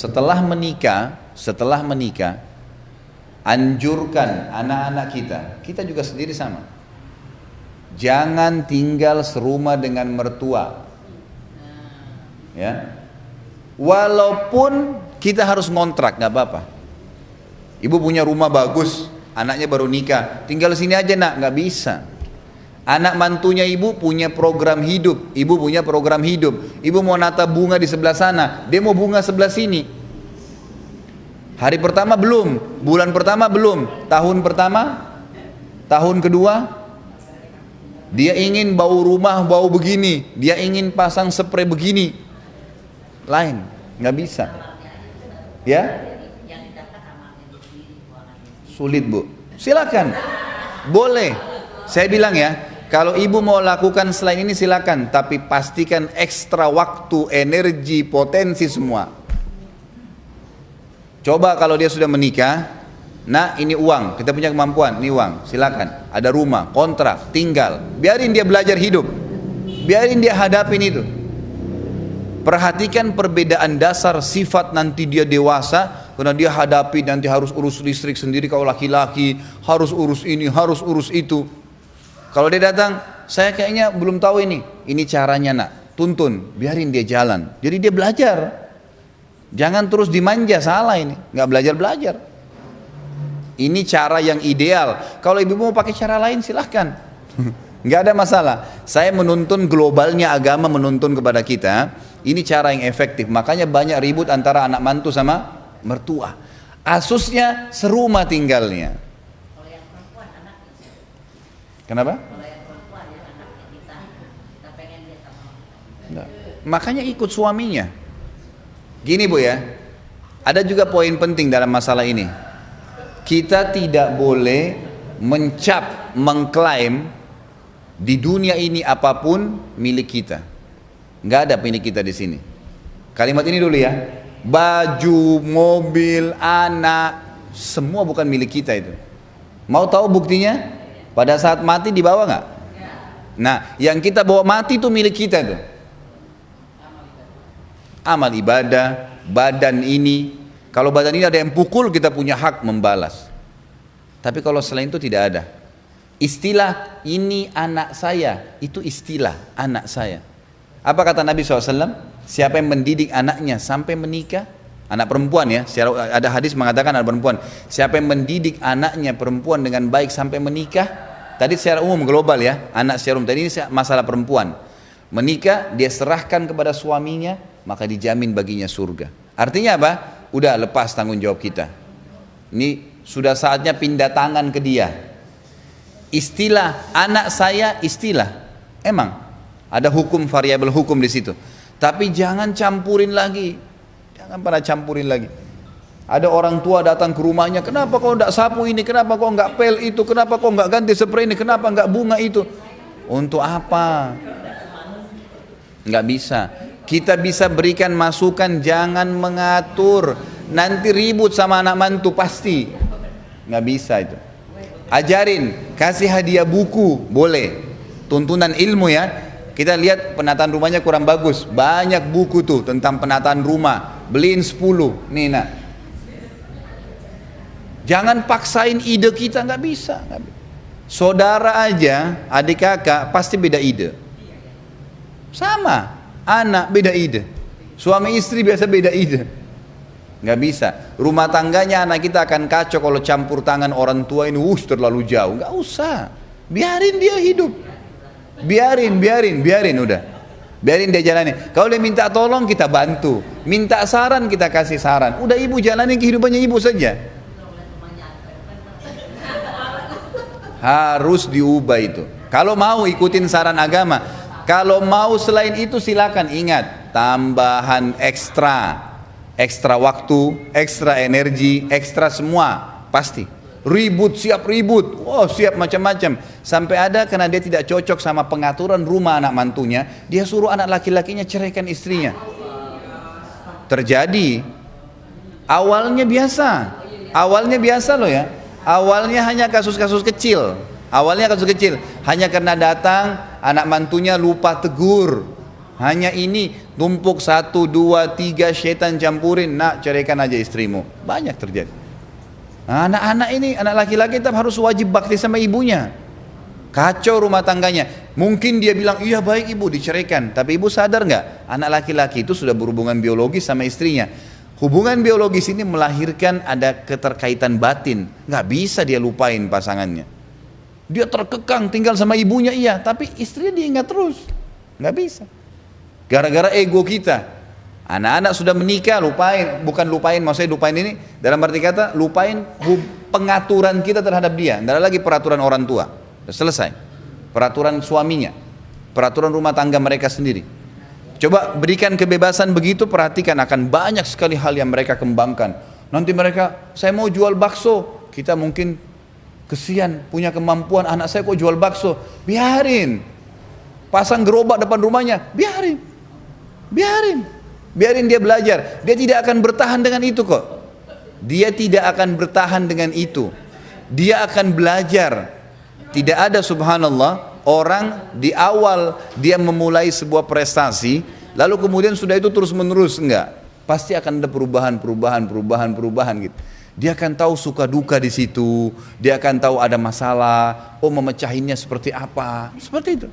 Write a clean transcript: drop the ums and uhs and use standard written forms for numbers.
setelah menikah, anjurkan anak-anak kita juga sendiri sama. Jangan tinggal serumah dengan mertua. Ya. Walaupun kita harus ngontrak, nggak apa-apa. Ibu punya rumah bagus, anaknya baru nikah, tinggal sini aja nak, nggak bisa. Anak mantunya ibu punya program hidup, ibu punya program hidup. Ibu mau nata bunga di sebelah sana, dia mau bunga sebelah sini. Hari pertama belum, bulan pertama belum, tahun pertama, tahun kedua, dia ingin bau rumah bau begini, dia ingin pasang spray begini, lain, nggak bisa. Ya, sulit bu, silakan, boleh. Saya bilang ya, kalau ibu mau lakukan selain ini silakan, tapi pastikan ekstra waktu, energi, potensi semua. Coba kalau dia sudah menikah, nah ini uang, kita punya kemampuan, ini uang, silakan. Ada rumah, kontrak, tinggal, biarin dia belajar hidup, biarin dia hadapin itu. Perhatikan perbedaan dasar sifat nanti dia dewasa, karena dia hadapi nanti harus urus listrik sendiri kalau laki-laki, harus urus ini, harus urus itu. Kalau dia datang, saya kayaknya belum tahu ini caranya nak, tuntun, biarin dia jalan. Jadi dia belajar. Jangan terus dimanja, salah ini, nggak belajar. Ini cara yang ideal. Kalau ibu mau pakai cara lain silahkan, nggak ada masalah. Saya menuntun globalnya agama menuntun kepada kita, ini cara yang efektif. Makanya banyak ribut antara anak mantu sama mertua. Asusnya serumah tinggalnya. Kenapa? Nah, makanya ikut suaminya. Gini bu ya, ada juga poin penting dalam masalah ini. Kita tidak boleh mengklaim di dunia ini apapun milik kita. Nggak ada milik kita di sini. Kalimat ini dulu ya. Baju, mobil, anak, semua bukan milik kita itu. Mau tahu buktinya? Pada saat mati dibawa nggak? Nah, yang kita bawa mati itu milik kita tuh. Amal ibadah, badan ini. Kalau badan ini ada yang pukul, kita punya hak membalas. Tapi kalau selain itu tidak ada. Istilah ini anak saya, itu istilah anak saya. Apa kata Nabi SAW? Siapa yang mendidik anaknya sampai menikah? Anak perempuan ya, ada hadis mengatakan anak perempuan. Siapa yang mendidik anaknya perempuan dengan baik sampai menikah? Tadi secara umum global ya, anak secara umum. Tadi ini masalah perempuan. Menikah, dia serahkan kepada suaminya, maka dijamin baginya surga. Artinya apa? Udah lepas tanggung jawab kita. Ini sudah saatnya pindah tangan ke dia. Istilah anak saya istilah. Emang ada hukum, variabel hukum di situ. Tapi jangan campurin lagi. Jangan pada campurin lagi. Ada orang tua datang ke rumahnya, kenapa kau enggak sapu ini, kenapa kau enggak pel itu, kenapa kau enggak ganti spray ini, kenapa enggak bunga itu. Untuk apa? Enggak bisa. Kita bisa berikan masukan, jangan mengatur. Nanti ribut sama anak mantu pasti. Enggak bisa itu. Ajarin, kasih hadiah buku, boleh. Tuntunan ilmu ya. Kita lihat penataan rumahnya kurang bagus, banyak buku tuh tentang penataan rumah, beliin 10, nih nak. Jangan paksain ide kita, nggak bisa. Saudara aja, adik kakak pasti beda ide. Sama, anak beda ide, suami istri biasa beda ide. Nggak bisa. Rumah tangganya anak kita akan kacau kalau campur tangan orang tua ini, terlalu jauh. Nggak usah, biarin dia hidup. Biarin udah. Biarin dia jalani. Kalau dia minta tolong kita bantu, minta saran kita kasih saran. Udah ibu jalani kehidupannya ibu saja. Harus diubah itu. Kalau mau ikutin saran agama, kalau mau selain itu silakan. Ingat, tambahan ekstra waktu, ekstra energi, ekstra semua pasti. Ribut, siap ribut, siap macam-macam. Sampai ada karena dia tidak cocok sama pengaturan rumah anak mantunya, dia suruh anak laki-lakinya ceraikan istrinya. Terjadi. Awalnya biasa loh ya. Awalnya hanya kasus-kasus kecil. Hanya karena datang anak mantunya lupa tegur. Hanya ini, Tumpuk 1, 2, 3, syaitan campurin, nak ceraikan aja istrimu. Banyak terjadi. Nah, anak-anak ini, anak laki-laki tetap harus wajib bakti sama ibunya. Kacau rumah tangganya. Mungkin dia bilang, iya baik ibu diceraikan. Tapi ibu sadar nggak? Anak laki-laki itu sudah berhubungan biologis sama istrinya. Hubungan biologis ini melahirkan ada keterkaitan batin. Nggak bisa dia lupain pasangannya. Dia terkekang tinggal sama ibunya iya, tapi istrinya diingat terus. Nggak bisa. Gara-gara ego kita. Anak-anak sudah menikah, lupain. Bukan lupain, maksudnya lupain ini dalam arti kata lupain pengaturan kita terhadap dia. Tidak ada lagi peraturan orang tua. Sudah selesai. Peraturan suaminya, peraturan rumah tangga mereka sendiri. Coba berikan kebebasan begitu, perhatikan akan banyak sekali hal yang mereka kembangkan. Nanti mereka, saya mau jual bakso. Kita mungkin kesian, punya kemampuan, anak saya kok jual bakso. Biarin. Pasang gerobak depan rumahnya, biarin. Biarin dia belajar. Dia tidak akan bertahan dengan itu kok. Dia tidak akan bertahan dengan itu. Dia akan belajar. Tidak ada subhanallah orang di awal dia memulai sebuah prestasi lalu kemudian sudah itu terus menerus, enggak. Pasti akan ada perubahan gitu. Dia akan tahu suka duka di situ, dia akan tahu ada masalah, oh memecahinnya seperti apa, seperti itu.